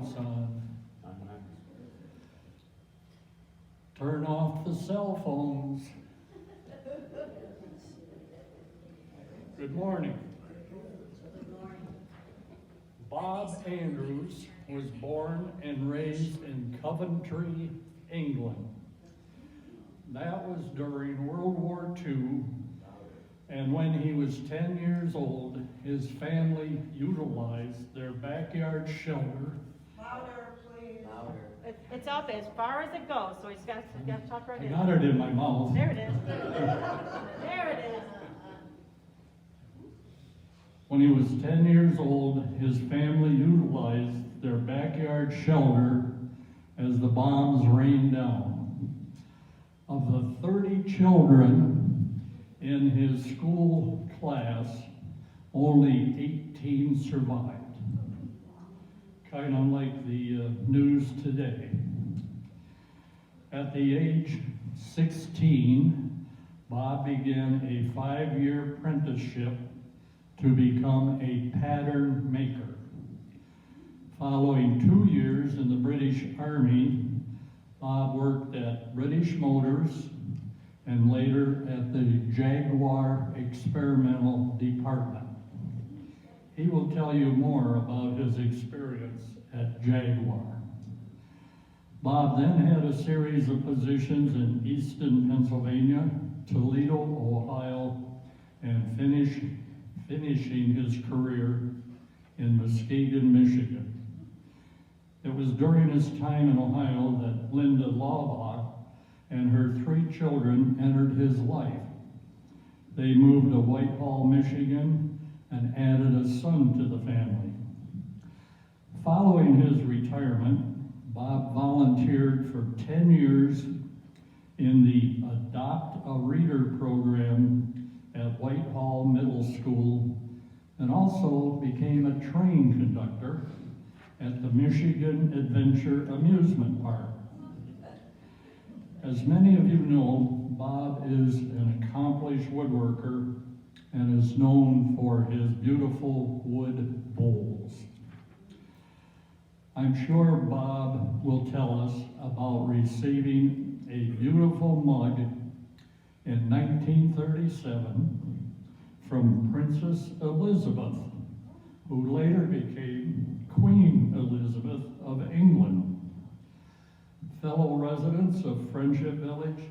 lights on. Turn off the cell phones. Good morning. Bob Andrews was born and raised in Coventry, England. That was during World War II, and when he was 10 years old, his family utilized their backyard shelter. Louder, please. Louder. It's up as far as it goes, so he's got to talk right I in. got it in my mouth. There it is. There it is. When he was 10 years old, his family utilized their backyard shelter as the bombs rained down. Of the 30 children in his school class, only 18 survived. Kind of like the news today. At the age 16, Bob began a 5-year apprenticeship to become a pattern maker. Following 2 years in the British Army, Bob worked at British Motors and later at the Jaguar Experimental Department. He will tell you more about his experience at Jaguar. Bob then had a series of positions in Easton, Pennsylvania, Toledo, Ohio, and finishing his career in Muskegon, Michigan. It was during his time in Ohio that Linda Laubach and her 3 children entered his life. They moved to Whitehall, Michigan, and added a son to the family. Following his retirement, Bob volunteered for 10 years in the Adopt a Reader program at Whitehall Middle School, and also became a train conductor at the Michigan Adventure Amusement Park. As many of you know, Bob is an accomplished woodworker and is known for his beautiful wood bowls. I'm sure Bob will tell us about receiving a beautiful mug in 1937 from Princess Elizabeth, who later became Queen Elizabeth of England. Fellow residents of Friendship Village,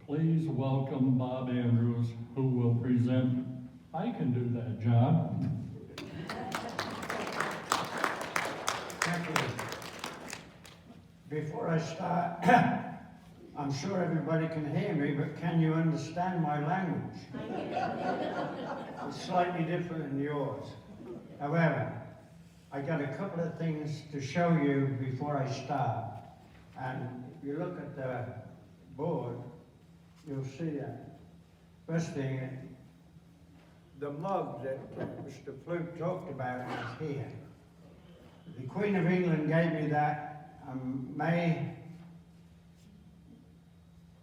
please welcome Bob Andrews, who will present I Can Do That Job. Thank you. Before I start, I'm sure everybody can hear me, but can you understand my language? It's slightly different than yours. However, I got a couple of things to show you before I start. And if you look at the board, you'll see that. First thing, the mug that Mr. Fluke talked about is here. The Queen of England gave me that May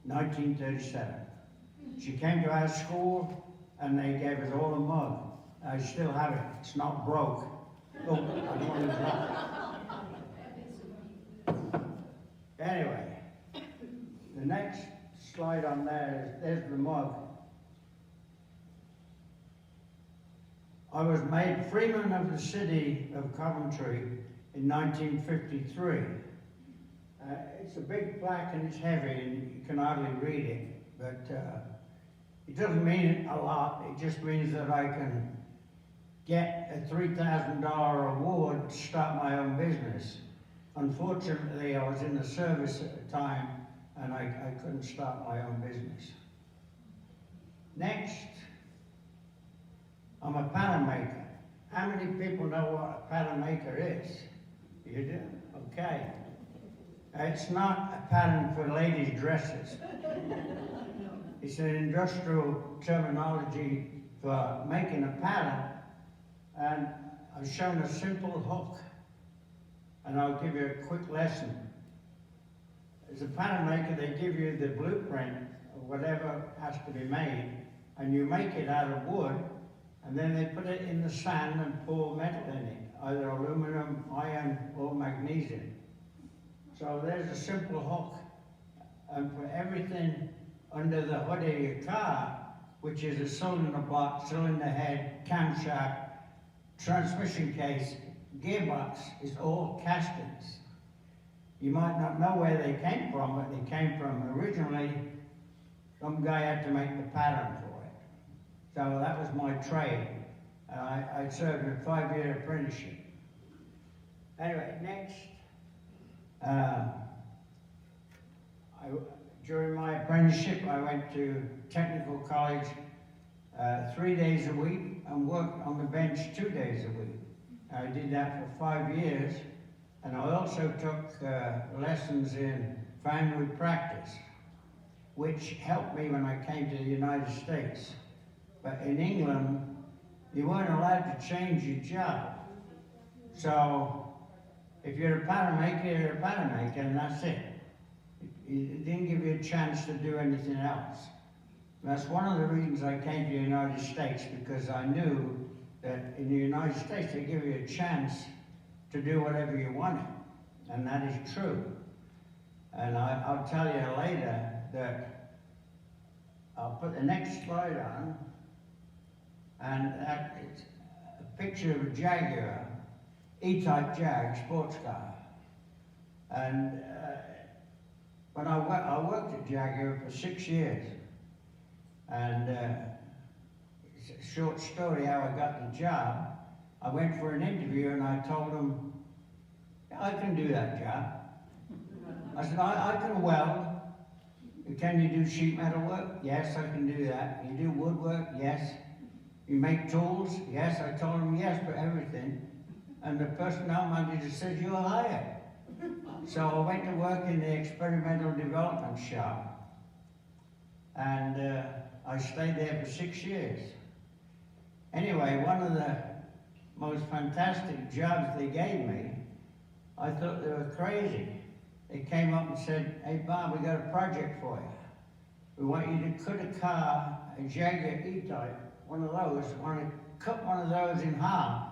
1937. She came to our school and they gave us all a mug. I still have it. It's not broke. Oh, I don't want to drop. Anyway, the next slide on there is, there's the mug. I was made Freeman of the City of Coventry in 1953. It's a big plaque and it's heavy and you can hardly read it, but it doesn't mean a lot. It just means that I can get a $3,000 award to start my own business. Unfortunately, I was in the service at the time and I couldn't start my own business. Next, I'm a pattern maker. How many people know what a pattern maker is? You do? Okay. It's not a pattern for ladies' dresses. It's an industrial terminology for making a pattern, and I've shown a simple hook, and I'll give you a quick lesson. As a pattern maker, they give you the blueprint of whatever has to be made, and you make it out of wood, and then they put it in the sand and pour metal in it, either aluminum, iron, or magnesium. So there's a simple hook, and for everything under the hood of your car, which is a cylinder block, cylinder head, camshaft, transmission case, gearbox, is all castings. You might not know where they came from, but they came from originally, some guy had to make the pattern for it. So that was my trade. And I served a 5-year apprenticeship. Anyway, next. During my apprenticeship, I went to technical college 3 days a week and worked on the bench 2 days a week. I did that for 5 years, and I also took lessons in foundry practice, which helped me when I came to the United States. But in England, you weren't allowed to change your job. So if you're a pattern maker, you're a pattern maker, and that's it. It didn't give you a chance to do anything else. And that's one of the reasons I came to the United States, because I knew that in the United States they give you a chance to do whatever you wanted, and that is true. And I'll tell you later that I'll put the next slide on, and that is a picture of a Jaguar, E-Type Jag sports car. And when I worked at Jaguar for 6 years, and it's a short story how I got the job. I went for an interview and I told them, I can do that job. I said, I can weld. Can you do sheet metal work? Yes, I can do that. You do woodwork? Yes. You make tools? Yes. I told them yes for everything. And the personnel manager said, you're hired. So I went to work in the experimental development shop. And I stayed there for 6 years. Anyway, one of the most fantastic jobs they gave me, I thought they were crazy. They came up and said, hey Bob, we got a project for you. We want you to cut a car, a Jaguar E-Type, one of those, want to cut one of those in half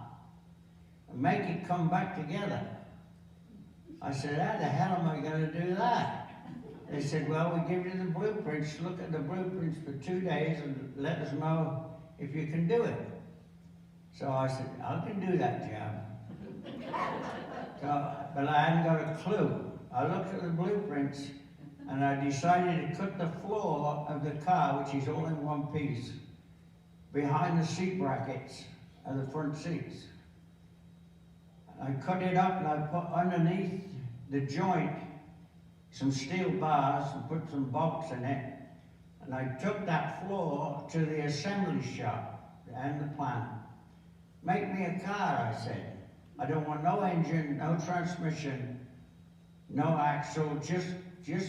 and make it come back together. I said, how the hell am I going to do that? They said, well, we give you the blueprints, look at the blueprints for 2 days and let us know if you can do it. So I said, I can do that job. But I hadn't got a clue. I looked at the blueprints and I decided to cut the floor of the car, which is all in one piece, behind the seat brackets of the front seats. I cut it up and I put underneath the joint some steel bars and put some bolts in it. And I took that floor to the assembly shop and the plant. Make me a car, I said. I don't want no engine, no transmission, no axle, just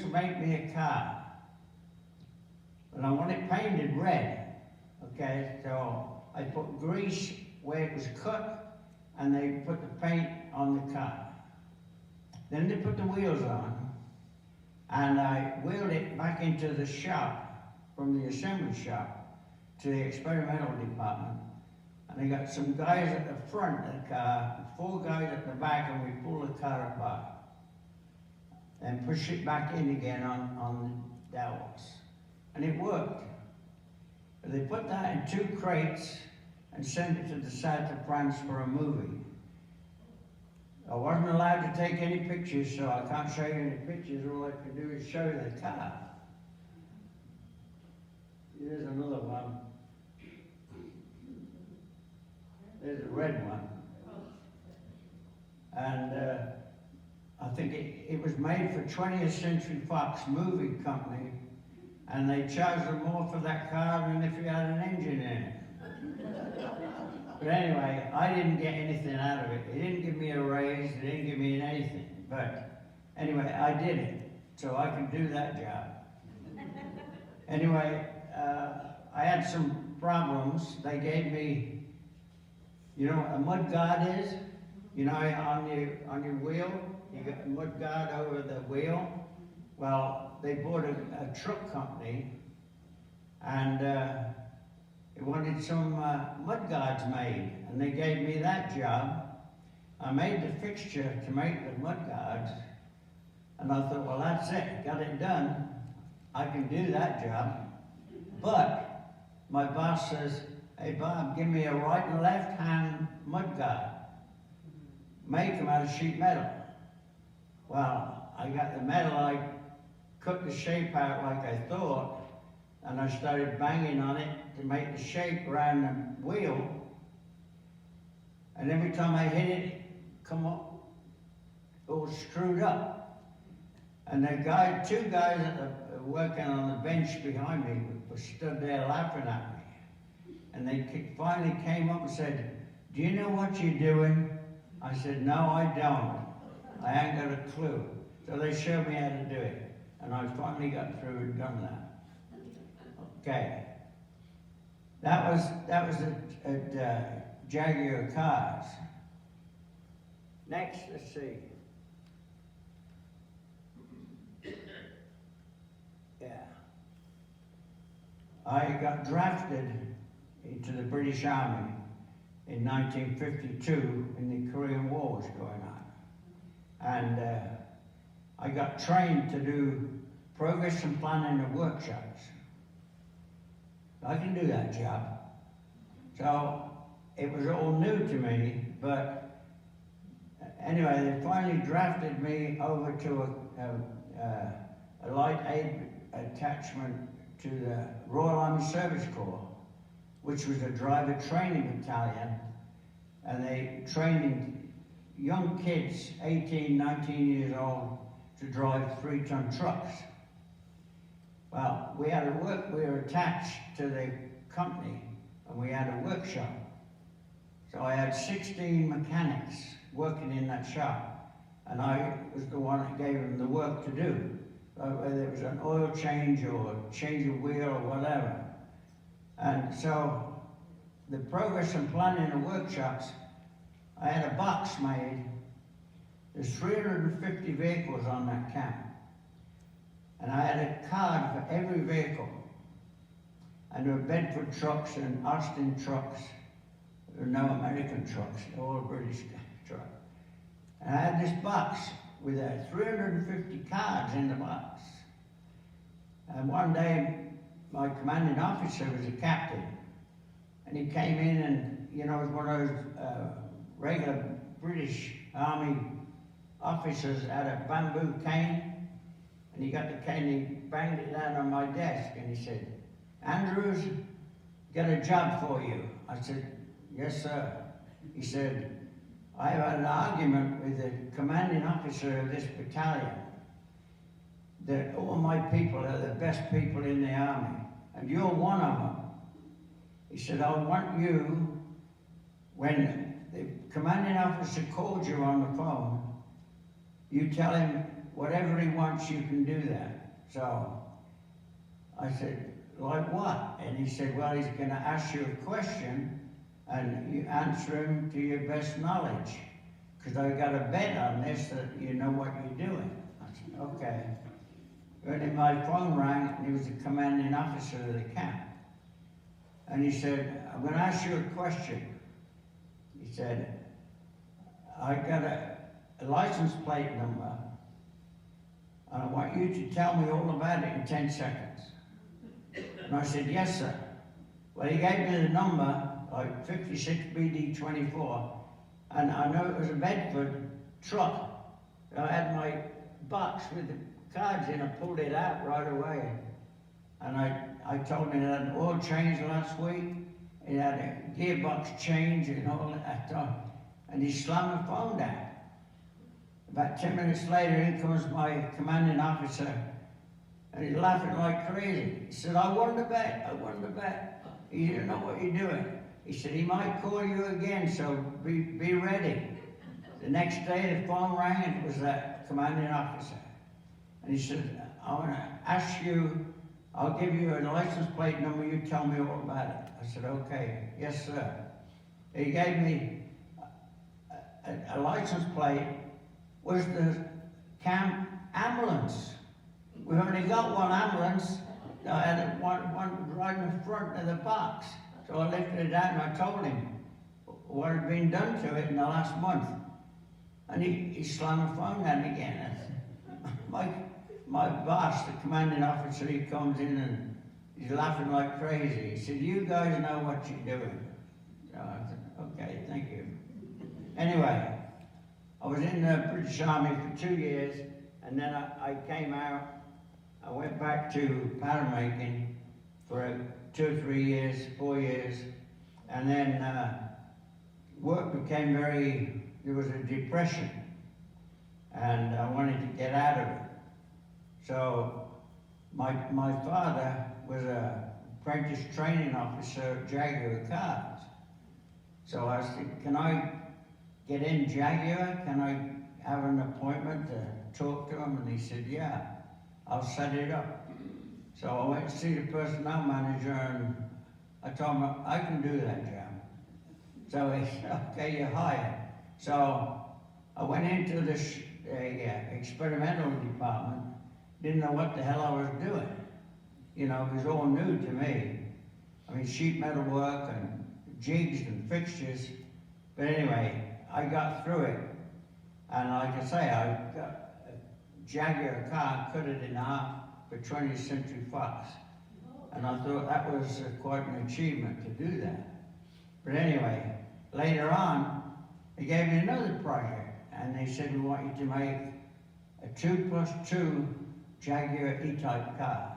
make me a car. And I want it painted red, okay? So I put grease where it was cut, and they put the paint on the car. Then they put the wheels on, and I wheeled it back into the shop, from the assembly shop, to the experimental department. And I got some guys at the front of the car, 4 guys at the back, and we pulled the car apart. And push it back in again on the dowels. And it worked. But they put that in 2 crates and sent it to the south of France for a movie. I wasn't allowed to take any pictures, so I can't show you any pictures. All I can do is show you the car. Here's another one. There's a red one. And I think it was made for 20th Century Fox movie company, and they charged them more for that car than if you had an engine in it. But anyway, I didn't get anything out of it. They didn't give me a raise, they didn't give me anything. But anyway, I did it, so I can do that job. Anyway, I had some problems. They gave me, you know what a mud guard is? You know, on your wheel, you got a mud guard over the wheel. Well, they bought a truck company, and they wanted some mud guards made, and they gave me that job. I made the fixture to make the mud guards, and I thought, well, that's it, got it done. I can do that job. But my boss says, hey Bob, give me a right and left hand mud guard. Make them out of sheet metal. Well, I got the metal, I cut the shape out like I thought, and I started banging on it to make the shape around the wheel. And every time I hit it, come up, all screwed up. And the guy, two guys that are working on the bench behind me were stood there laughing at me. And they finally came up and said, do you know what you're doing? I said, no, I don't. I ain't got a clue. So they showed me how to do it. And I finally got through and done that. Okay. That was at Jaguar Cars. Next, let's see. Yeah. I got drafted into the British Army in 1952 when the Korean War was going on. And I got trained to do progress and planning of workshops. I can do that job. So it was all new to me, but anyway, they finally drafted me over to a light aid attachment to the Royal Army Service Corps, which was a driver training battalion, and they trained young kids, 18, 19 years old, to drive 3-ton trucks. Well, we were attached to the company, and we had a workshop. So I had 16 mechanics working in that shop, and I was the one that gave them the work to do. Whether it was an oil change or change of wheel or whatever. And so the progress and planning of workshops, I had a box made. There's 350 vehicles on that camp. And I had a card for every vehicle. And there were Bedford trucks and Austin trucks. There were no American trucks, all British trucks. And I had this box with 350 cards in the box. And one day, my commanding officer was a captain. And he came in and, you know, was one of those regular British Army officers had a bamboo cane. And he got the cane, he banged it down on my desk, and he said, Andrews, got a job for you. I said, yes, sir. He said, I had an argument with the commanding officer of this battalion that all my people are the best people in the army, and you're one of them. He said, I want you, when the commanding officer calls you on the phone, you tell him whatever he wants, you can do that. So I said, like what? And he said, well, he's going to ask you a question, and you answer him to your best knowledge, because I got a bet on this that you know what you're doing. I said, okay. And then my phone rang, and he was the commanding officer of the camp. And he said, I'm going to ask you a question. He said, I got a license plate number, and I want you to tell me all about it in 10 seconds. And I said, yes, sir. Well, he gave me the number, like 56BD24, and I know it was a Bedford truck. So I had my box with the cards in, I pulled it out right away. And I told him it had an oil change last week, it had a gearbox change and all that stuff. And he slammed the phone down. About 10 minutes later, in comes my commanding officer, and he's laughing like crazy. He said, I won the bet, I won the bet. You don't know what you're doing. He said, he might call you again, so be ready. The next day, the phone rang, and it was that commanding officer. And he said, I want to ask you, I'll give you a license plate number, you tell me all about it. I said, okay, yes, sir. He gave me a license plate, was the camp ambulance. We only got one ambulance. I had one right in the front of the box. So I lifted it out and I told him what had been done to it in the last month. And he slammed the phone down again. My boss, the commanding officer, he comes in and he's laughing like crazy. He said, "You guys know what you're doing." So I said, "Okay, thank you." Anyway, I was in the British Army for 2 years, and then I came out. I went back to pattern making for 2 or 3 years, 4 years, and then work became there was a depression, and I wanted to get out of it. So my father was a apprentice training officer at Jaguar Cars. So I said, "Can I get in Jaguar? Can I have an appointment to talk to him?" And he said, "Yeah, I'll set it up." So I went to see the personnel manager and I told him, "I can do that job." So he said, "Okay, you're hired." So I went into this experimental department, didn't know what the hell I was doing. You know, it was all new to me. I mean, sheet metal work and jigs and fixtures. But anyway, I got through it. And like I say, I got a Jaguar car, cut it in half for 20th Century Fox. And I thought that was quite an achievement to do that. But anyway, later on, they gave me another project. And they said, "We want you to make a 2+2 Jaguar E-Type car."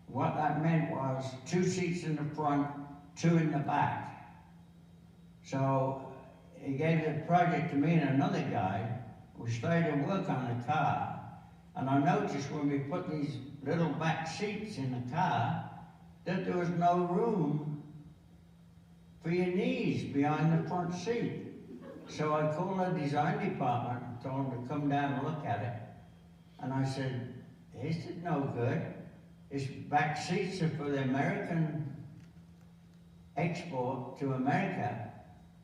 What that meant was 2 seats in the front, 2 in the back. So he gave the project to me and another guy. We started to work on the car. And I noticed when we put these little back seats in the car, that there was no room for your knees behind the front seat. So I called the design department and told them to come down and look at it. And I said, "This is no good. This back seats are for the American export to America.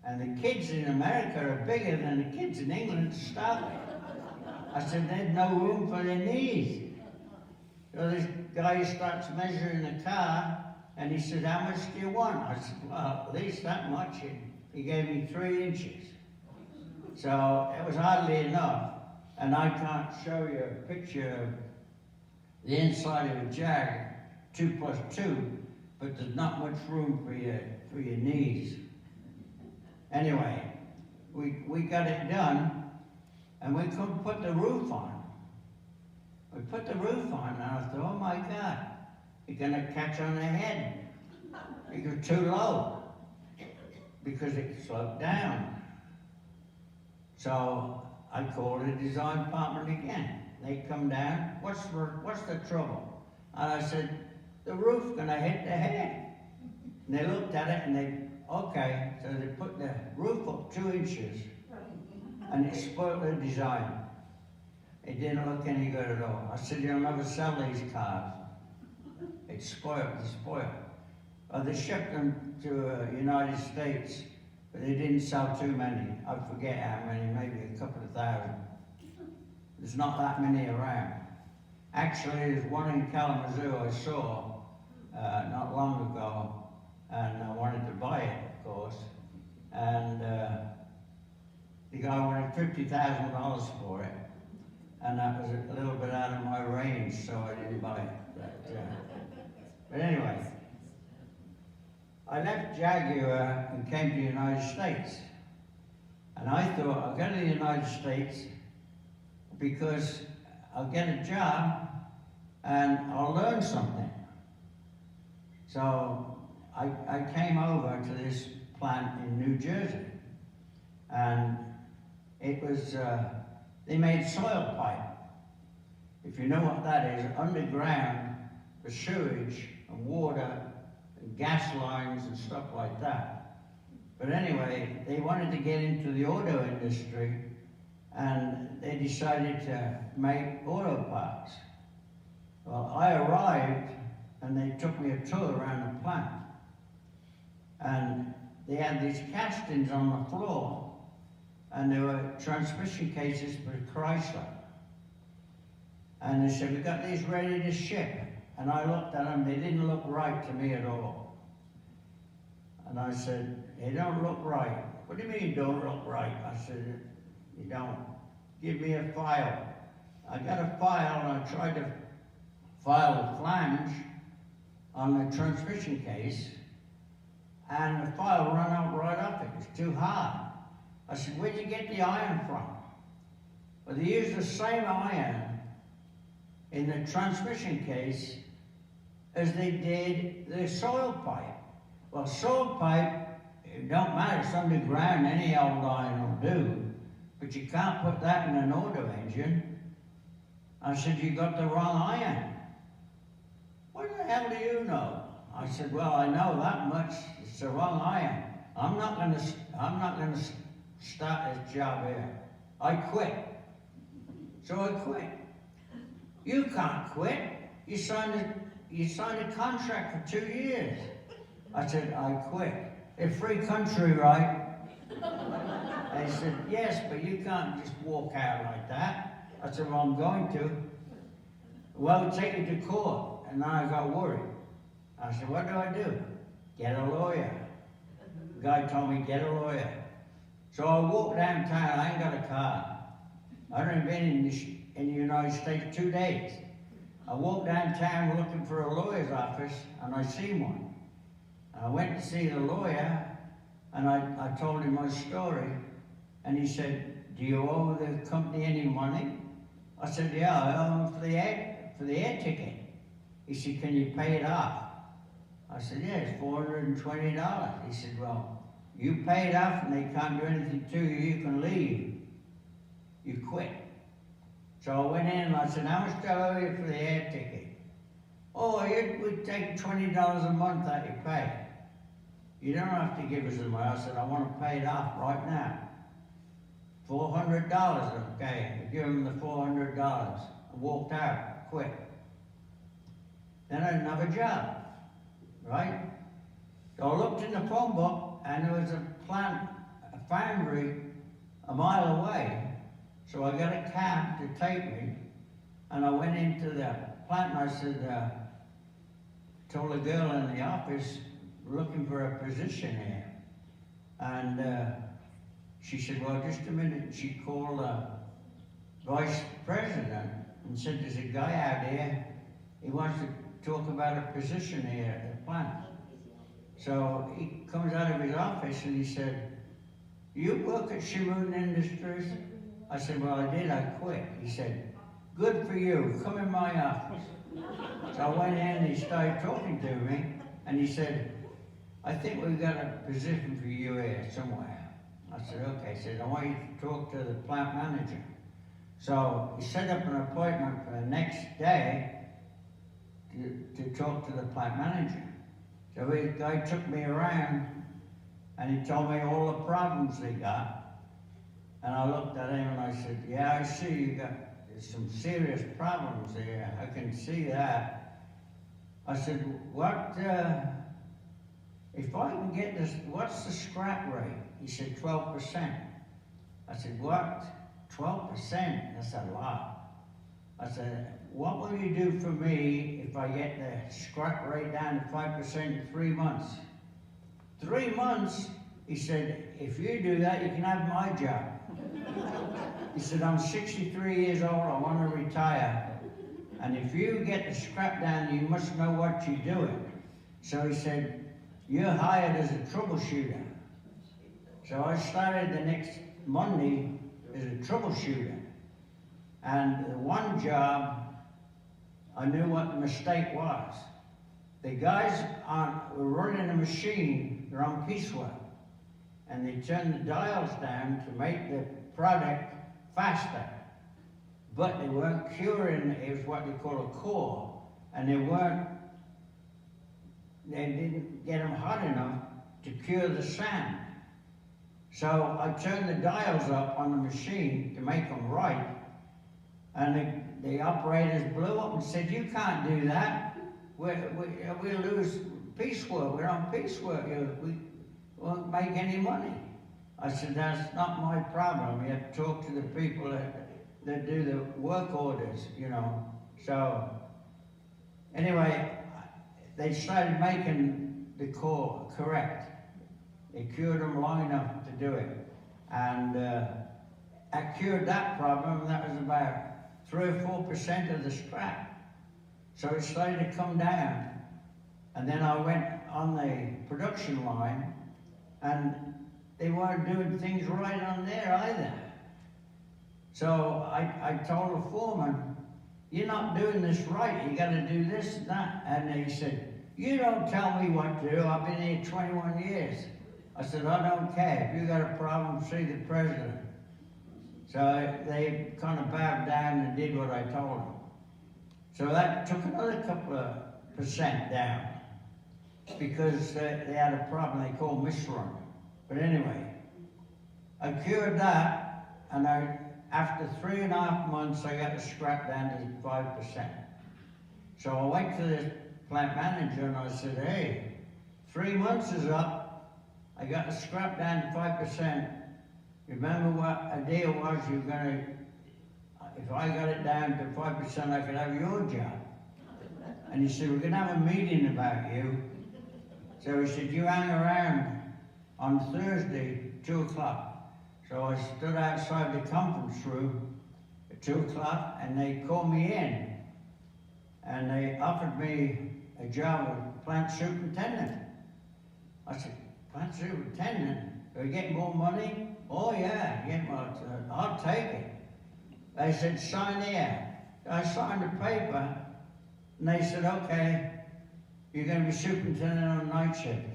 And the kids in America are bigger than the kids in England to start with." I said, "There's no room for their knees." So this guy starts measuring the car, and he said, "How much do you want?" I said, "Well, at least that much." And he gave me 3 inches. So it was hardly enough. And I can't show you a picture of the inside of a Jag 2+2, but there's not much room for your knees. Anyway, we got it done, and we couldn't put the roof on. We put the roof on, and I thought, "Oh my God, you're gonna catch on the head." It was too low, because it sloped down. So I called the design department again. They come down, what's the trouble? And I said, "The roof's gonna hit the head." And they looked at it and okay, so they put the roof up 2 inches, and it spoiled the design. It didn't look any good at all. I said, "You'll never sell these cars. It's spoiled. Well, they shipped them to the United States, but they didn't sell too many. I forget how many, maybe a couple of thousand. There's not that many around. Actually, there's one in Kalamazoo I saw not long ago, and I wanted to buy it, of course. And the guy wanted $50,000 for it, and that was a little bit out of my range, so I didn't buy it. But anyway, I left Jaguar and came to the United States. And I thought, I'll go to the United States because I'll get a job and I'll learn something. So I came over to this plant in New Jersey. And it was, they made soil pipe. If you know what that is, underground for sewage and water and gas lines and stuff like that. But anyway, they wanted to get into the auto industry, and they decided to make auto parts. Well, I arrived, and they took me a tour around the plant. And they had these castings on the floor, and there were transmission cases for Chrysler. And they said, "We got these ready to ship." And I looked at them, they didn't look right to me at all. And I said, "They don't look right." "What do you mean don't look right?" I said, "You don't." give me a file. I got a file and I tried to file a flange on the transmission case, and the file ran out right off it. It was too hard. I said, where'd you get the iron from? Well, they used the same iron in the transmission case as they did the soil pipe. Well, soil pipe, it don't matter, it's underground, any old iron will do, but you can't put that in an auto engine. I said, you got the wrong iron. What the hell do you know? I said, well, I know that much, it's the wrong iron. I'm not gonna start this job here. I quit. So I quit. You can't quit. You signed a contract for 2 years. I said, I quit. A free country, right? They said, yes, but you can't just walk out like that. I said, well, I'm going to. Well, take it to court. And then I got worried. I said, what do I do? Get a lawyer. The guy told me, get a lawyer. So I walked downtown. I ain't got a car. I've only been in the United States 2 days. I walked downtown looking for a lawyer's office, and I seen one. I went to see the lawyer, and I told him my story, and he said, do you owe the company any money? I said, yeah, I owe them for the air ticket. He said, can you pay it off? I said, yeah, it's $420. He said, well, you pay it off and they can't do anything to you, you can leave. You quit. So I went in and I said, how much do I owe you for the air ticket? Oh, it would take $20 a month that you pay. You don't have to give us the money. I said, I want to pay it off right now. $400, okay. I give him the $400. I walked out, quit. Then I didn't have a job, right? So I looked in the phone book and there was a foundry a mile away. So I got a cab to take me, and I went into the plant and I said, told a girl in the office, looking for a position here. And she said, well, just a minute. She called the vice president and said, there's a guy out here, he wants to talk about a position here at the plant. So he comes out of his office and he said, you work at Shimoon Industries? I said, well, I did, I quit. He said, good for you, come in my office. So I went in and he started talking to me, and he said, I think we've got a position for you here somewhere. I said, okay. He said, I want you to talk to the plant manager. So he set up an appointment for the next day to talk to the plant manager. So the guy took me around and he told me all the problems they got. And I looked at him and I said, yeah, I see you got some serious problems here. I can see that. I said, what, if I can get this, what's the scrap rate? He said, 12%. I said, what? 12%? That's a lot. I said, what will you do for me if I get the scrap rate down to 5% in 3 months? 3 months? He said, if you do that, you can have my job. He said, I'm 63 years old, I want to retire. And if you get the scrap down, you must know what you're doing. So he said, you're hired as a troubleshooter. So I started the next Monday as a troubleshooter. And the one job, I knew what the mistake was. The guys were running a machine, they're on piecework, and they turned the dials down to make the product faster. But they weren't curing, it was what they call a core, and they didn't get them hot enough to cure the sand. So I turned the dials up on the machine to make them right, and the operators blew up and said, you can't do that. We'll lose piecework, we're on piecework, we won't make any money. I said, that's not my problem. You have to talk to the people that do the work orders, you know. So, anyway, they started making the core correct. They cured them long enough to do it. And I cured that problem, and that was about 3 or 4% of the scrap. So it started to come down. And then I went on the production line, and they weren't doing things right on there either. So I told the foreman, "You're not doing this right, you gotta do this and that." And he said, "You don't tell me what to do, I've been here 21 years. I said, "I don't care, if you got a problem, see the president." So they kind of bowed down and did what I told them. So that took another couple of percent down, because they had a problem they called misrun. But anyway, I cured that, and after 3.5 months, I got the scrap down to 5%. So I went to the plant manager and I said, "Hey, 3 months is up. I got the scrap down to 5%. Remember what a deal was? You're gonna, if I got it down to 5%, I could have your job." And he said, "We're gonna have a meeting about you." So he said, "You hang around on Thursday, 2 o'clock. So I stood outside the conference room at 2 o'clock, and they called me in. And they offered me a job as plant superintendent. I said, "Plant superintendent? Are you getting more money?" "Oh yeah, I'll take it." They said, "Sign here." I signed the paper, and they said, "Okay, you're going to be superintendent on night shift."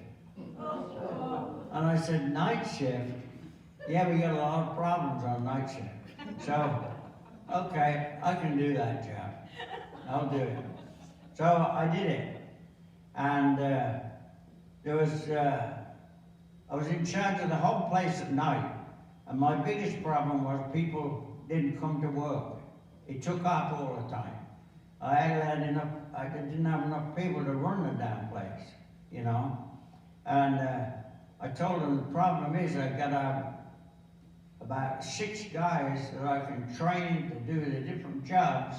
And I said, "Night shift? Yeah, we got a lot of problems on night shift. So, okay, I can do that job. I'll do it." So I did it. And I was in charge of the whole place at night. And my biggest problem was people didn't come to work. It took off all the time. I didn't have enough people to run the damn place, you know. And I told them the problem is I got about 6 guys that I can train to do the different jobs,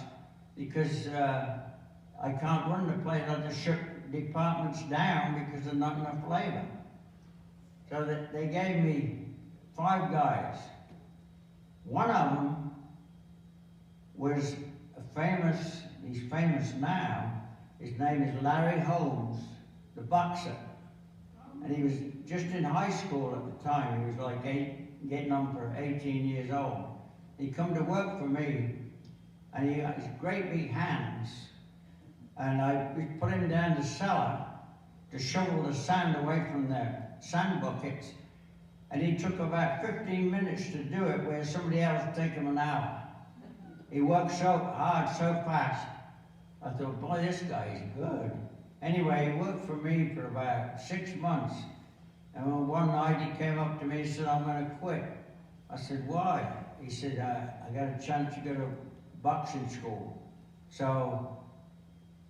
because I can't run the place. I just shut departments down because there's not enough labor. So they gave me 5 guys. One of them was he's famous now. His name is Larry Holmes, the boxer. And he was just in high school at the time. He was like getting on for 18 years old. He come to work for me, and he had his great big hands. And we put him down the cellar to shovel the sand away from the sand buckets. And he took about 15 minutes to do it, where somebody else would take him an hour. He worked so hard, so fast. I thought, boy, this guy is good. Anyway, he worked for me for about 6 months. And one night he came up to me and said, "I'm going to quit." I said, "Why?" He said, I got a chance to go to boxing school. So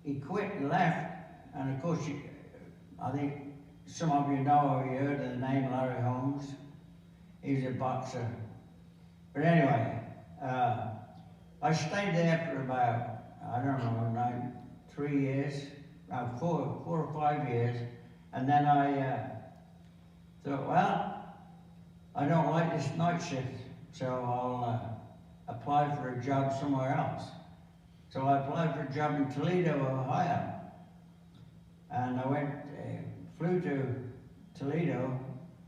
he quit and left. And of course, I think some of you know, or you heard of the name Larry Holmes. He was a boxer. But anyway, I stayed there for about, I don't know, 3 years, about 4 or 5 years. And then I thought, well, I don't like this night shift, so I'll apply for a job somewhere else. So I applied for a job in Toledo, Ohio. And I flew to Toledo,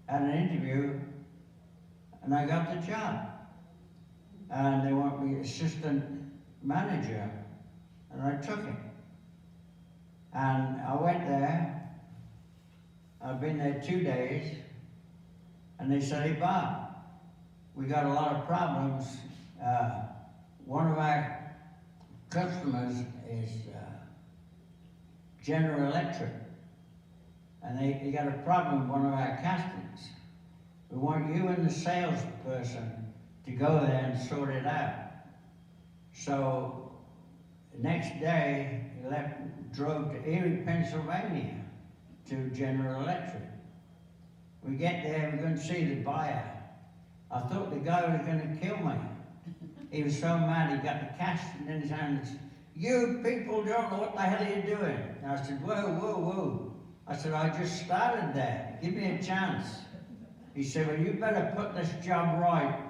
had an interview, and I got the job. And they want me assistant manager, and I took it. And I went there. I've been there 2 days, and they said, "Hey, Bob, we got a lot of problems. One of our customers is General Electric, and they got a problem with one of our castings. We want you and the salesperson to go there and sort it out." So the next day, he drove to Erie, Pennsylvania, to General Electric. We get there, we're going to see the buyer. I thought the guy was going to kill me. He was so mad, he got the casting in his hand and said, "You people don't know what the hell you're doing." And I said, "Whoa, whoa, whoa." I said, "I just started there. Give me a chance." He said, "Well, you better put this job right.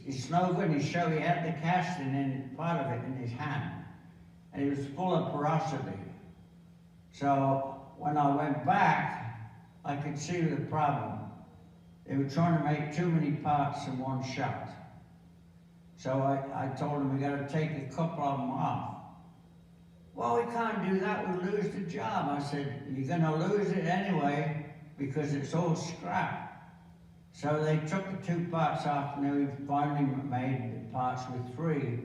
it's no good. He showed he had the casting in part of it in his hand, and it was full of porosity. So when I went back, I could see the problem. They were trying to make too many parts in one shot. So I told them we got to take a couple of them off. Well, we can't do that, we'll lose the job. I said, you're going to lose it anyway because it's all scrap. So they took the 2 parts off, and we finally made the parts with 3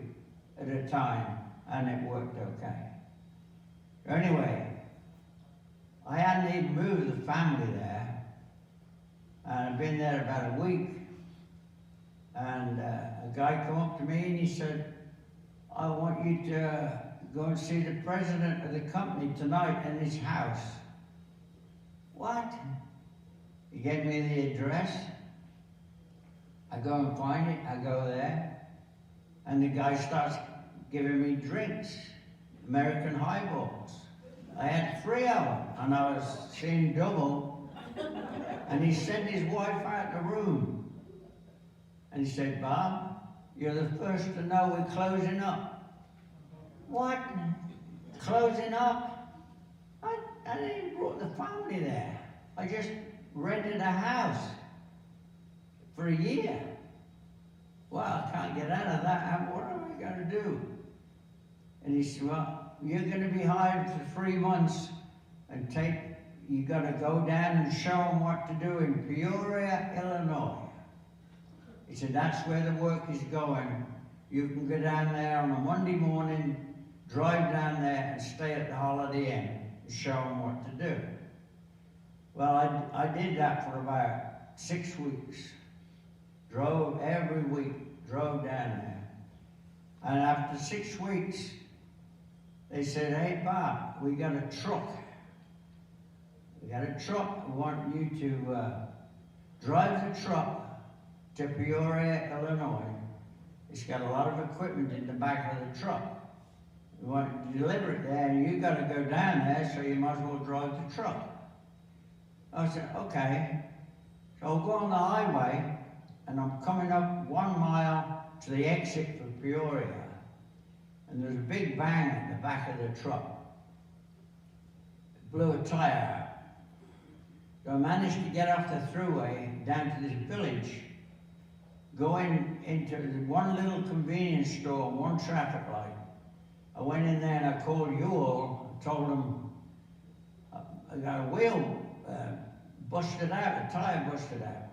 at a time, and it worked okay. Anyway, I hadn't even moved the family there, and I'd been there about a week. And a guy came up to me and he said, I want you to go and see the president of the company tonight in his house. What? He gave me the address. I go and find it, I go there, and the guy starts giving me drinks, American highballs. I had 3 of them, and I was seeing double, and he sent his wife out the room. And he said, Bob, you're the first to know we're closing up. What? Closing up? I didn't even brought the family there. I just rented a house for a year. Well, I can't get out of that. What am I going to do? And he said, well, you're going to be hired for 3 months and you got to go down and show them what to do in Peoria, Illinois. He said, that's where the work is going. You can go down there on a Monday morning, drive down there and stay at the Holiday Inn and show them what to do. Well, I did that for about 6 weeks. Drove every week, drove down there. And after 6 weeks, they said, hey, Bob, we got a truck. We got a truck. We want you to drive the truck to Peoria, Illinois. It's got a lot of equipment in the back of the truck. We want to deliver it there, and you got to go down there, so you might as well drive the truck. I said, okay. So I'll go on the highway, and I'm coming up 1 mile to the exit for Peoria. And there's a big bang at the back of the truck. It blew a tire out. So I managed to get off the thruway down to this village, going into one little convenience store, one traffic light. I went in there and I called Ewell, told them I got a wheel busted out, a tire busted out.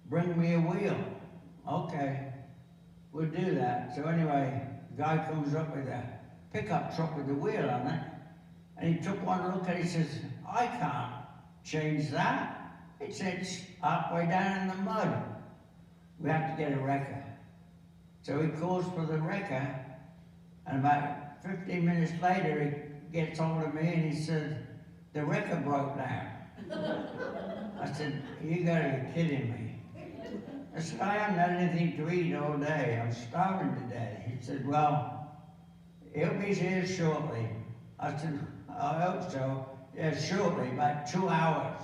Bring me a wheel. Okay, we'll do that. So anyway, the guy comes up with a pickup truck with a wheel on it, and he took one look and he says, I can't change that. It sits halfway down in the mud. We have to get a wrecker. So he calls for the wrecker, and about 15 minutes later he gets hold of me and he says, the wrecker broke down. I said, you gotta be kidding me. I said, I haven't had anything to eat all day. I'm starving to death. He said, well, he'll be here shortly. I said, I hope so. Yeah, shortly, about 2 hours.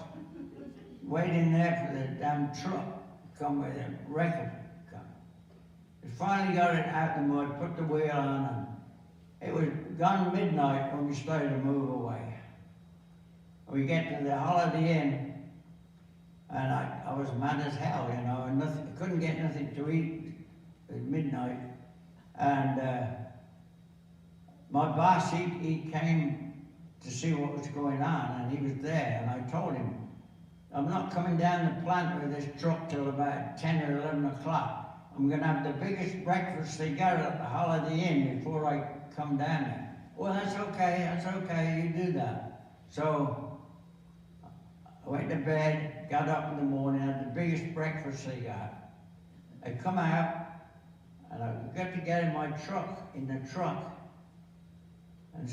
Waiting there for the damn truck to come with a wrecker. We finally got it out of the mud, put the wheel on, and it was gone midnight when we started to move away. We get to the Holiday Inn, and I was mad as hell, you know, and I couldn't get nothing to eat at midnight. And my boss, he came to see what was going on, and he was there, and I told him, I'm not coming down the plant with this truck till about 10 or 11 o'clock. I'm going to have the biggest breakfast they got at the Holiday Inn before I come down there. Well, that's okay, you do that. So I went to bed, got up in the morning, had the biggest breakfast they got. I come out, and I got to get in my truck, and there's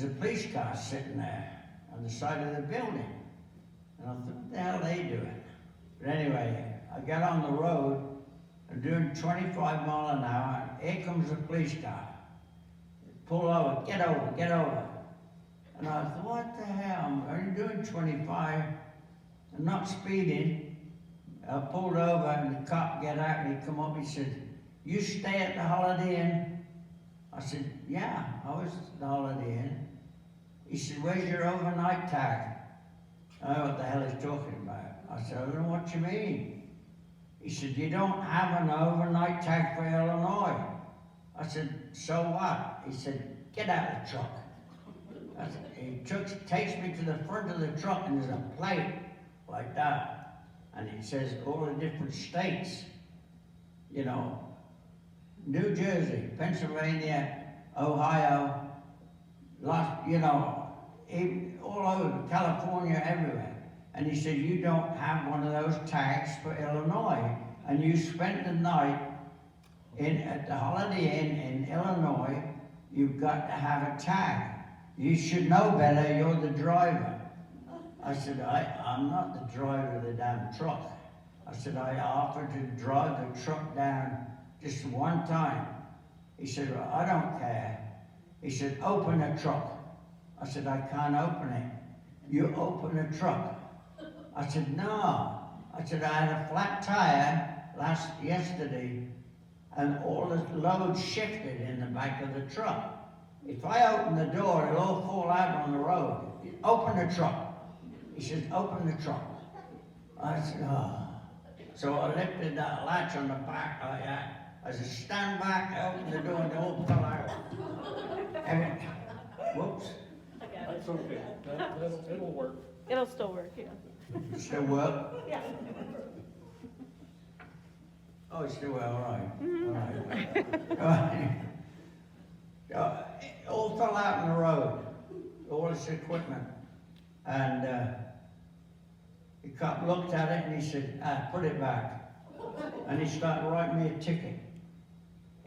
a police car sitting there on the side of the building. And I thought, what the hell are they doing? But anyway, I got on the road, I'm doing 25 miles an hour, and here comes a police car. Pull over, get over. And I thought, what the hell, I'm only doing 25, I'm not speeding. I pulled over, and the cop got out, and he come up, he said, you stay at the Holiday Inn? I said, yeah, I was at the Holiday Inn. He said, where's your overnight tag? I know what the hell he's talking about. I said, I don't know what you mean. He said, you don't have an overnight tag for Illinois. I said, so what? He said, get out of the truck. I said, he takes me to the front of the truck and there's a plate like that. And it says all the different states, you know, New Jersey, Pennsylvania, Ohio, you know, all over, California, everywhere. And he said, you don't have one of those tags for Illinois. And you spent the night at the Holiday Inn in Illinois, you've got to have a tag. You should know better, you're the driver. I said, I'm not the driver of the damn truck. I said, I offered to drive the truck down just one time. He said, well, I don't care. He said, open the truck. I said, I can't open it. You open the truck. I said, no. I said, I had a flat tire yesterday and all the load shifted in the back of the truck. If I open the door, it'll all fall out on the road. Open the truck. He said, open the truck. I said, oh. So I lifted that latch on the back like that. I said, stand back, I opened the door and they all fell out. Whoops. That's okay, it'll work. It'll still work, yeah. Still work? Yeah. Oh, it's still all right. All right. It all fell out on the road, all this equipment. And the cop looked at it and he said, put it back. And he started writing me a ticket.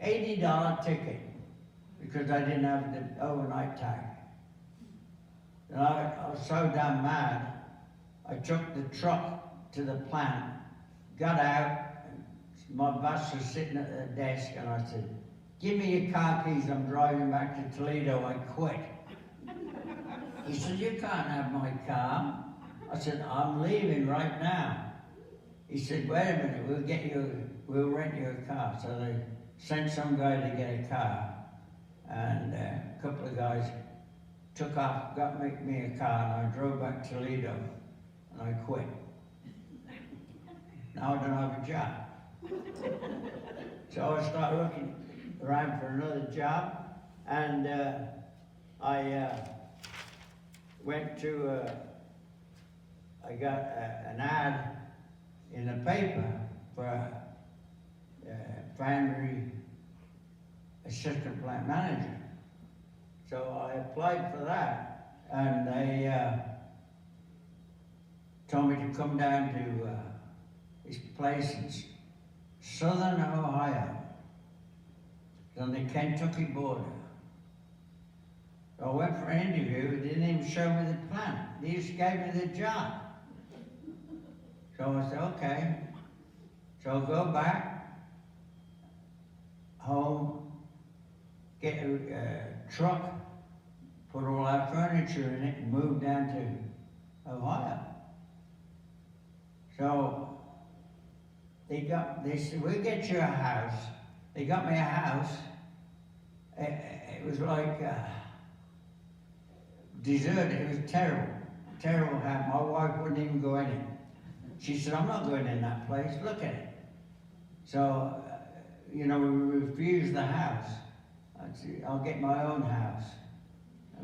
$80 ticket, because I didn't have the overnight tag. And I was so damn mad, I took the truck to the plant, got out, my boss was sitting at the desk, and I said, give me your car keys, I'm driving back to Toledo, I quit. He said, you can't have my car. I said, I'm leaving right now. He said, wait a minute, we'll rent you a car. So they sent some guy to get a car, and a couple of guys took off, got me a car, and I drove back to Toledo, and I quit. Now I don't have a job. So I started looking around for another job, and I went to, I got an ad in the paper for a foundry assistant plant manager. So I applied for that, and they told me to come down to this place in southern Ohio, on the Kentucky border. So I went for an interview, they didn't even show me the plant. They just gave me the job. So I said, okay. So I'll go back home, get a truck, put all our furniture in it, and move down to Ohio. So they said, we'll get you a house. They got me a house. It was like deserted. It was terrible, terrible house. My wife wouldn't even go in it. She said, I'm not going in that place. Look at it. So, you know, we refused the house. I said, I'll get my own house,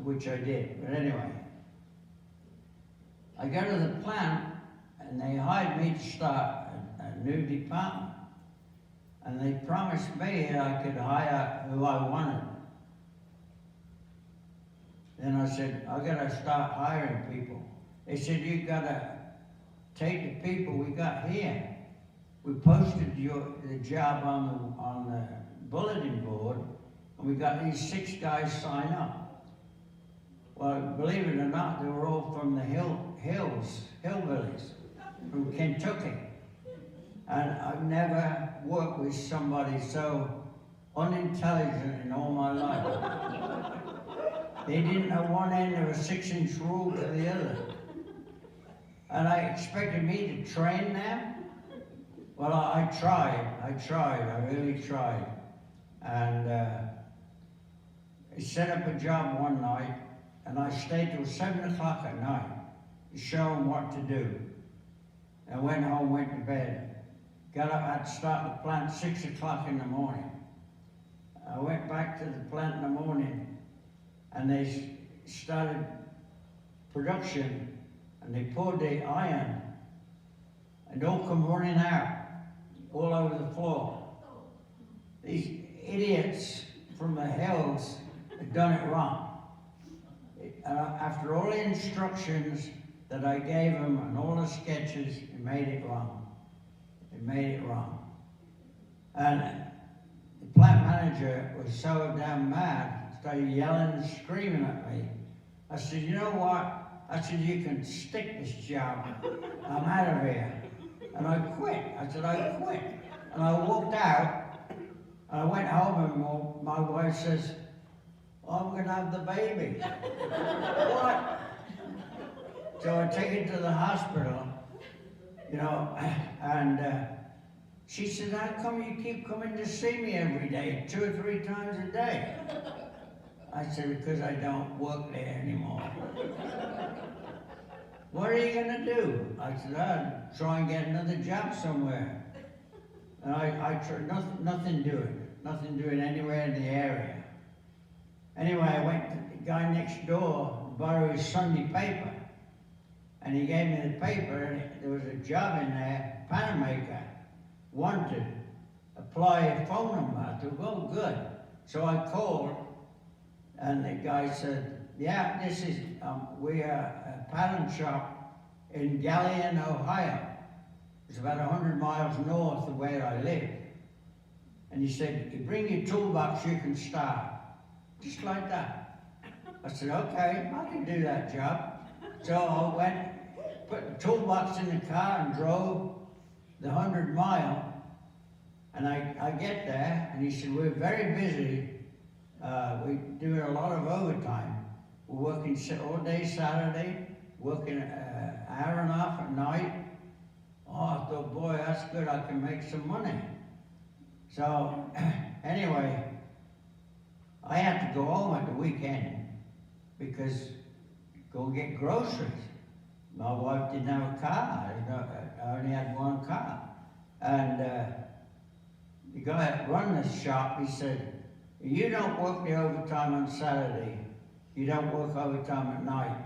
which I did. But anyway, I go to the plant, and they hired me to start a new department. And they promised me I could hire who I wanted. Then I said, I gotta start hiring people. They said, you gotta take the people we got here. We posted the job on the bulletin board, and we got these 6 guys sign up. Well, believe it or not, they were all from the hillbillies, from Kentucky. And I've never worked with somebody so unintelligent in all my life. They didn't know one end of a 6-inch rule to the other. And I expected me to train them. Well, I tried, I really tried. And he set up a job one night, and I stayed till 7 o'clock at night to show him what to do. I went home, went to bed. Got up, had to start the plant 6 o'clock in the morning. I went back to the plant in the morning, and they started production, and they poured the iron, and all come running out, all over the floor. These idiots from the hills had done it wrong. After all the instructions that I gave them and all the sketches, he made it wrong. He made it wrong. And the plant manager was so damn mad, started yelling and screaming at me. I said, you know what? I said, you can stick this job. I'm out of here. And I quit. I said, I quit. And I walked out, and I went home, and my wife says, I'm going to have the baby. What? So I take it to the hospital, you know, and she said, how come you keep coming to see me every day, 2 or 3 times a day? I said, because I don't work there anymore. What are you going to do? I said, I'll try and get another job somewhere. And I tried, nothing doing anywhere in the area. Anyway, I went to the guy next door to borrow his Sunday paper. And he gave me the paper, and there was a job in there, panel maker, wanted, apply a phone number. I thought, well, good. So I called, and the guy said, yeah, this is, we are a pattern shop in Galion, Ohio. It's about 100 miles north of where I live. And he said, you bring your toolbox, you can start. Just like that. I said, okay, I can do that job. So I went, put the toolbox in the car and drove the 100 mile. And I get there, and he said, we're very busy. We're doing a lot of overtime. We're working all day Saturday, working an hour and a half at night. Oh, I thought, boy, that's good, I can make some money. So, anyway, I had to go home at the weekend because go get groceries. My wife didn't have a car. I only had one car. And the guy that run this shop, he said, you don't work the overtime on Saturday. You don't work overtime at night.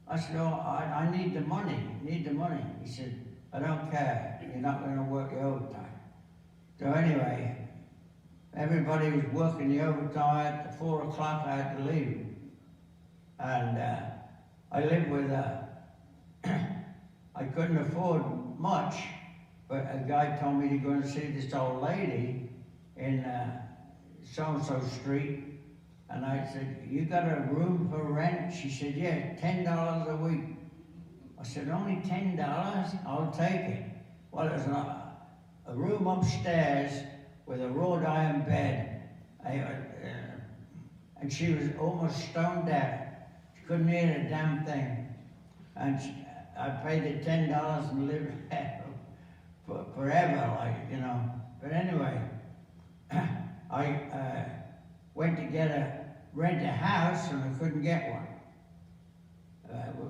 I said, oh, I need the money, He said, I don't care. You're not going to work the overtime. So anyway, everybody was working the overtime. At 4 o'clock, I had to leave. And I lived with I couldn't afford much, but a guy told me to go and see this old lady in so-and-so street. And I said, you got a room for rent? She said, yeah, $10 a week. I said, only $10? I'll take it. Well, it was a room upstairs with a wrought iron bed. And she was almost stone deaf. She couldn't hear a damn thing. And I paid her $10 and lived there forever, like, you know. But anyway, I went to rent a house, and I couldn't get one.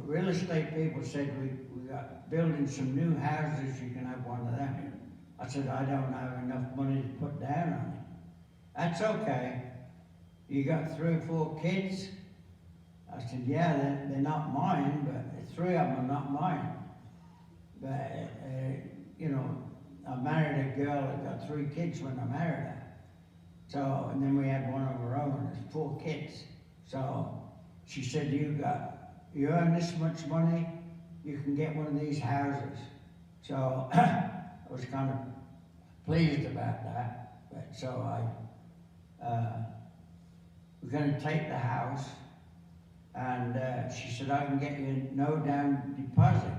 Real estate people said, we got building some new houses, you can have one of them. I said, I don't have enough money to put down on it. That's okay. You got 3 or 4 kids? I said, yeah, they're not mine, but 3 of them are not mine. But, you know, I married a girl that got 3 kids when I married her. So, and then we had one of our own, there's 4 kids. So she said, you earn this much money, you can get one of these houses. So I was kind of pleased about that. But so we're going to take the house, and she said, I can get you no down deposit.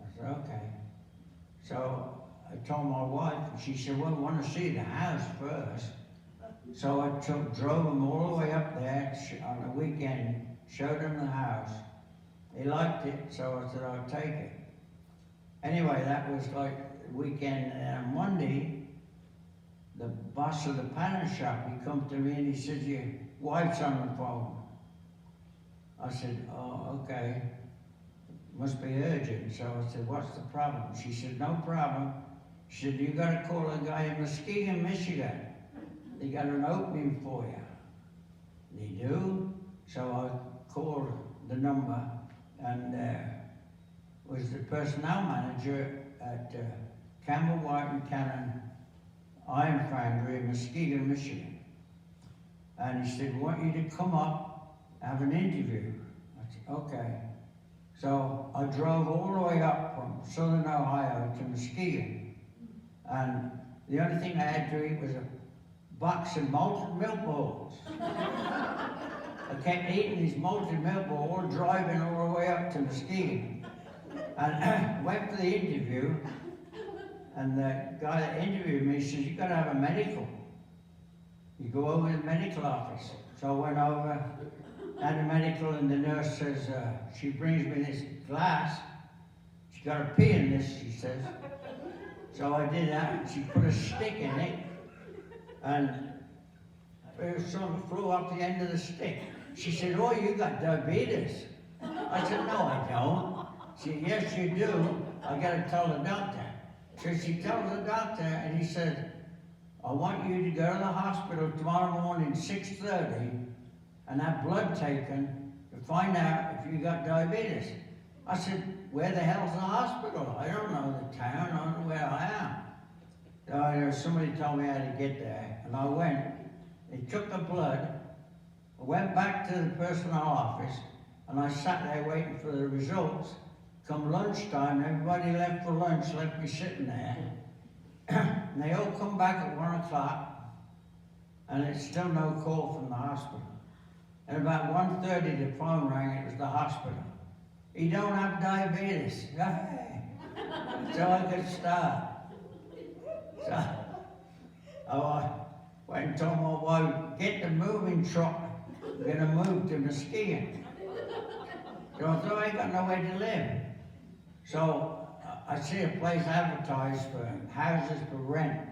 I said, okay. So I told my wife, and she said, well, I want to see the house first. So I drove them all the way up there on the weekend, showed them the house. They liked it, so I said, I'll take it. Anyway, that was like the weekend, and on Monday, the boss of the pattern shop, he come to me and he said, your wife's on the phone. I said, oh, okay, must be urgent. So I said, what's the problem? She said, no problem. She said, you gotta call a guy in Muskegon, Michigan. They got an opening for you. They do? So I called the number, and was the personnel manager at Campbell, White and Cannon Iron Foundry in Muskegon, Michigan. And he said, we want you to come up, have an interview. I said, okay. So I drove all the way up from southern Ohio to Muskegon. And the only thing I had to eat was a box of malted milk balls. I kept eating these malted milk balls, driving all the way up to Muskegon. And went for the interview, and the guy that interviewed me says, you gotta have a medical. You go over to the medical office. So I went over, had a medical, and the nurse says, she brings me this glass. She got to pee in this, she says. So I did that, and she put a stick in it, and it sort of flew up the end of the stick. She said, oh, you got diabetes. I said, no, I don't. She said, yes, you do. I got to tell the doctor. So she tells the doctor, and he said, I want you to go to the hospital tomorrow morning, 6:30, and have blood taken to find out if you got diabetes. I said, where the hell's the hospital? I don't know the town, I don't know where I am. So somebody told me how to get there, and I went. They took the blood, I went back to the personnel office, and I sat there waiting for the results. Come lunchtime, everybody left for lunch, left me sitting there. And they all come back at 1 o'clock, and it's still no call from the hospital. And about 1:30, the phone rang, it was the hospital. He don't have diabetes. So I could start. So I went and told my wife, get the moving truck. We're gonna move to Muskegon. So I thought I ain't got nowhere to live. So I see a place advertised for houses to rent.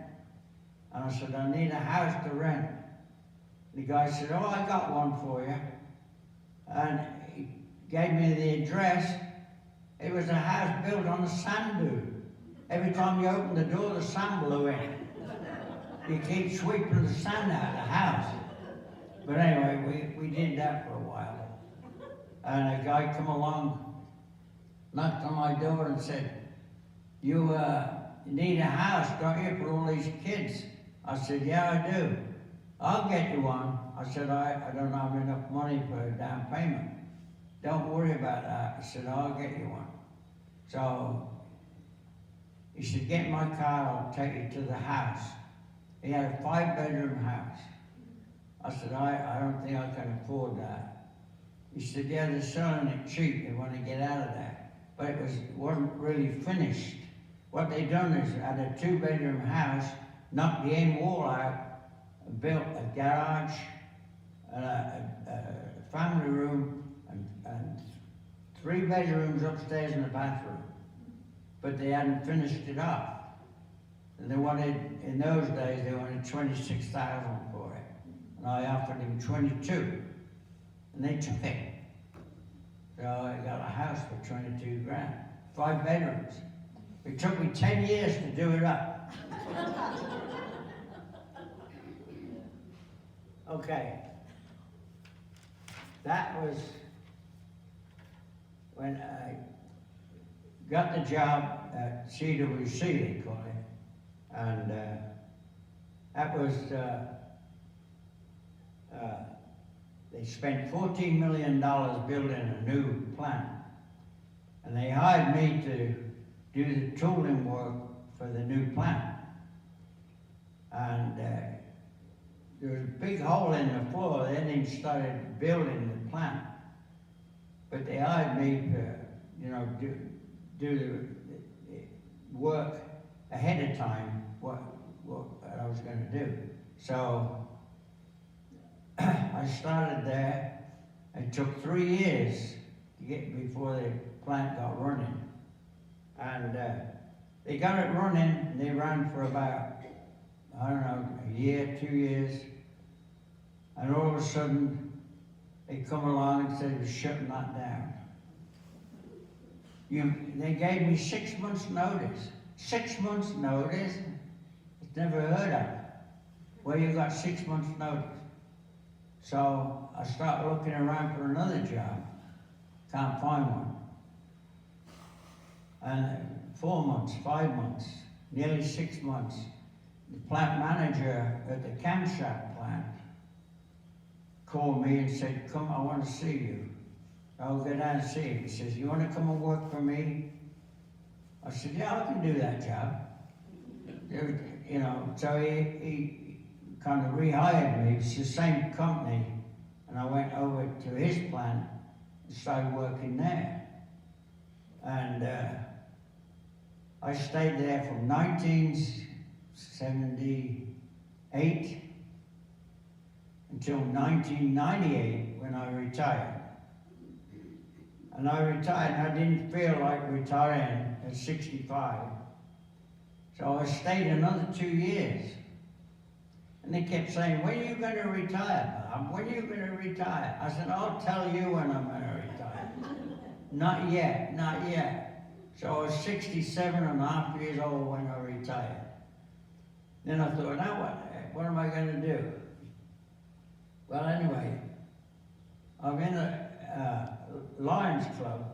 And I said, I need a house to rent. The guy said, oh, I got one for you. And he gave me the address. It was a house built on a sand dune. Every time you opened the door, the sand blew in. You keep sweeping the sand out of the house. But anyway, we did that for a while. And a guy come along, knocked on my door and said, you need a house, don't you, for all these kids? I said, yeah, I do. I'll get you one. I said, I don't have enough money for a down payment. Don't worry about that. He said, I'll get you one. So he said, get in my car, I'll take you to the house. He had a 5-bedroom house. I said, I don't think I can afford that. He said, yeah, they're selling it cheap, they want to get out of there. But it wasn't really finished. What they done is, had a 2-bedroom house, knocked the end wall out, built a garage, a family room, and 3 bedrooms upstairs and a bathroom. But they hadn't finished it off. And they wanted, in those days, they wanted $26,000 for it. And I offered him 22. And they took it. So I got a house for 22 grand, 5 bedrooms. It took me 10 years to do it up. Okay. That was when I got the job at CWC, they call it. And that was, they spent $14 million building a new plant. And they hired me to do the tooling work for the new plant. And there was a big hole in the floor. They hadn't even started building the plant. But they hired me to, do the work ahead of time, what I was going to do. So I started there. It took 3 years to get before the plant got running. And they got it running, and they ran for about, I don't know, a year, 2 years. And all of a sudden, they come along and said, we're shutting that down. They gave me 6 months' notice. 6 months' notice? It's never heard of. Well, you got 6 months' notice. So I start looking around for another job. Can't find one. And 4 months, 5 months, nearly 6 months. The plant manager at the camshaft plant called me and said, come, I want to see you. I'll go down and see him. He says, you want to come and work for me? I said, yeah, I can do that job. You know, so he kind of rehired me. It's the same company. And I went over to his plant and started working there. And I stayed there from 1978 until 1998 when I retired. And I retired, and I didn't feel like retiring at 65. So I stayed another 2 years. And they kept saying, when are you going to retire, Bob? When are you going to retire? I said, I'll tell you when I'm going to retire. Not yet, not yet. So I was 67 and a half years old when I retired. Then I thought, now what am I going to do? Well, anyway, I'm in a Lions Club,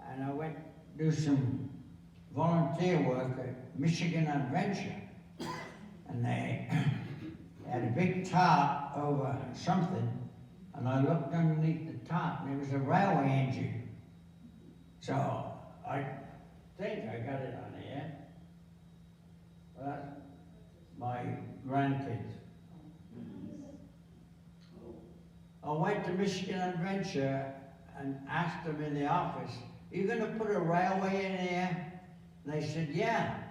and I went to do some volunteer work at Michigan Adventure. And they had a big tarp over something, and I looked underneath the tarp, and it was a railway engine. So I think I got it on here. Well, that's my grandkids. I went to Michigan Adventure and asked them in the office, are you going to put a railway in here? And they said, yeah.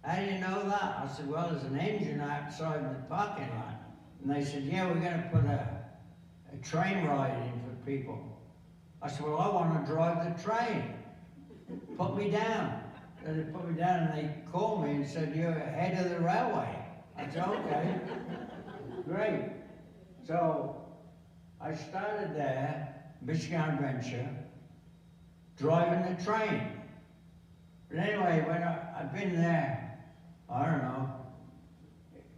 How do you know that? I said, well, there's an engine outside in the parking lot. And they said, yeah, we're going to put a train ride in for people. I said, well, I want to drive the train. Put me down. And they put me down and they called me and said, you're head of the railway. I said, okay, great. So I started there, Michigan Adventure, driving the train. But anyway, when I'd been there, I don't know,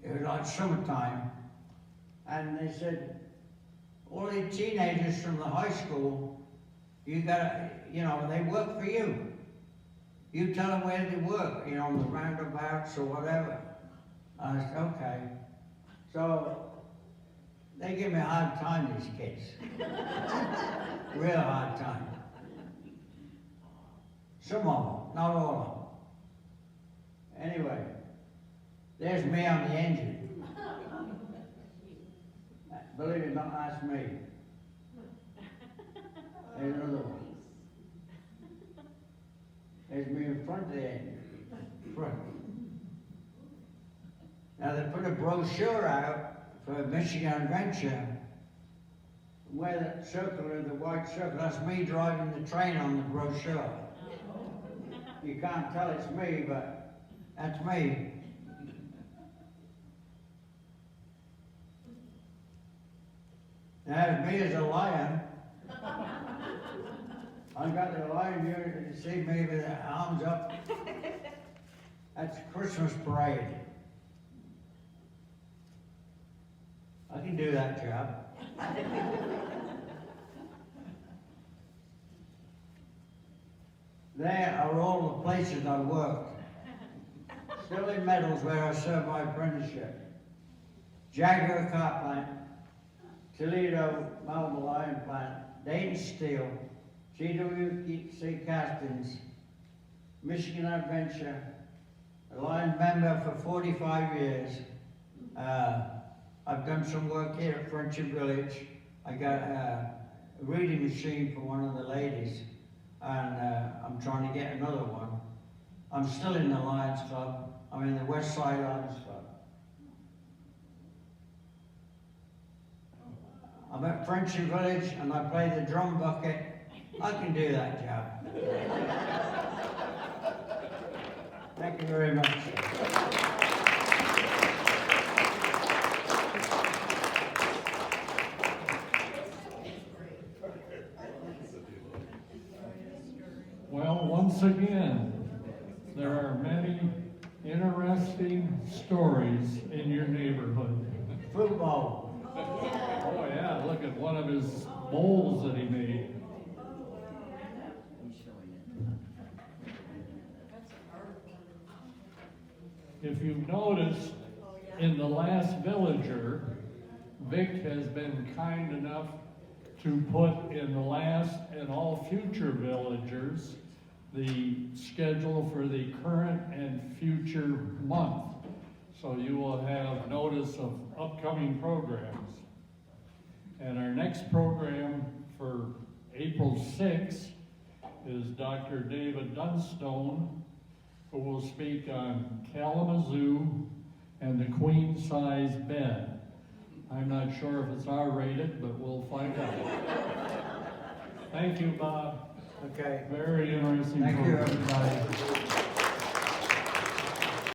it was like summertime, and they said, all the teenagers from the high school, you gotta, you know, they work for you. You tell them where to work, you know, on the roundabouts or whatever. I said, okay. So they give me a hard time, these kids. Real hard time. Some of them, not all of them. Anyway, there's me on the engine. Believe it or not, that's me. There's another one. There's me in front of the engine. Front. Now they put a brochure out for Michigan Adventure. Where that circle is, the white circle, that's me driving the train on the brochure. You can't tell it's me, but that's me. There's me as a lion. I've got the lion here, you see me with the arms up. That's Christmas parade. I can do that job. There are all the places I worked. Sterling Metals, where I served my apprenticeship. Jaguar Car Plant, Toledo Melbourne Iron Plant, Dayton Steel, GWC Castings, Michigan Adventure, a line member for 45 years. I've done some work here at Friendship Village. I got a reading machine for one of the ladies, and I'm trying to get another one. I'm still in the Lions Club. I'm in the West Side Lions Club. I'm at Friendship Village and I play the drum bucket. I can do that job. Thank you very much. Well, once again, there are many interesting stories in your neighborhood. Football. Oh yeah, look at one of his bowls that he made. If you've noticed, in the last villager, Vic has been kind enough to put in the last and all future villagers the schedule for the current and future month. So you will have notice of upcoming programs. And our next program for April 6th is Dr. David Dunstone, who will speak on Kalamazoo and the queen size bed. I'm not sure if it's R-rated, but we'll find out. Thank you, Bob. Okay. Very interesting Thank you, program. everybody.